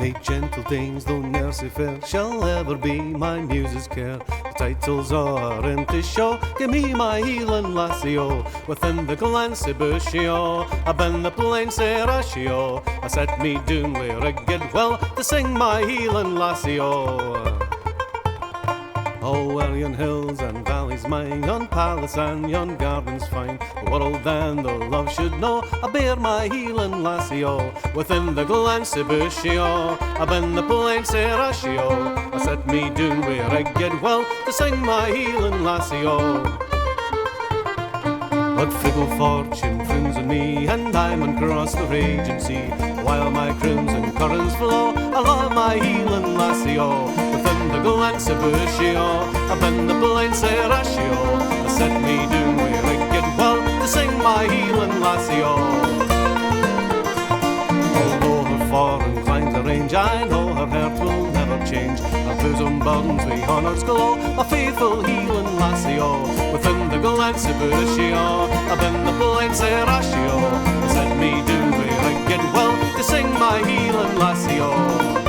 Eight gentle dames, though ne'er so fair, shall ever be my muse's care. The titles are into show, give me my Highland Lassie, oh. Within the glen, say bushy, oh. Up in the plain, say rashy, oh. I set me down where I get well to sing my Highland Lassie, oh. Oh, where yon hills and valleys mine, yon palace and yon gardens fine, the world and the love should know, I bear my Highland Lassie, oh. Within the glen, say bushy, oh. Up in the plain, say rashy, oh. I set me down where I get well to sing my Highland Lassie, oh. But fickle fortune frowns on me, and I'm across the raging sea, while my crimson currents flow, I love my Highland Lassie, oh. Within the glen, say bushy, oh. Up in the plain, say rashy, oh. I set me down where I get well to sing my Highland Lassie, oh. Although her foreign climes arrange, I know her heart will never change. Her bosom burns with honour's glow, a faithful Highland Lassie, oh. Within the glen, say bushy, oh. Up in the plain, say rashy, oh. I set me down where I get well to sing my Highland Lassie, oh.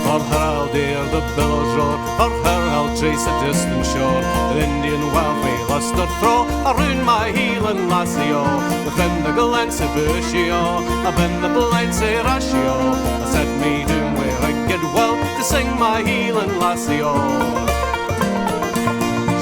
For her I'll dare the billows roar, for her I'll trace a distant shore, the Indian wild with lustre thro, around my Highland Lassie, oh. Within the glen, say bushy, oh. Up in the plain, say rashy, oh. I set me down where I get well to sing my Highland Lassie, oh.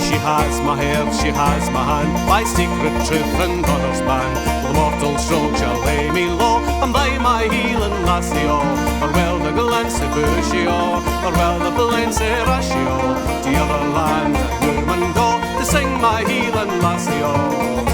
She has my hair, she has my hand, by secret truth and honour's band. The mortal stroke shall lay me low, and by my Highland Lassie, oh. Farewell the glen, say bushy, oh. Farewell the plain, say rashy, oh. To other land that women go to sing my Highland Lassie, oh.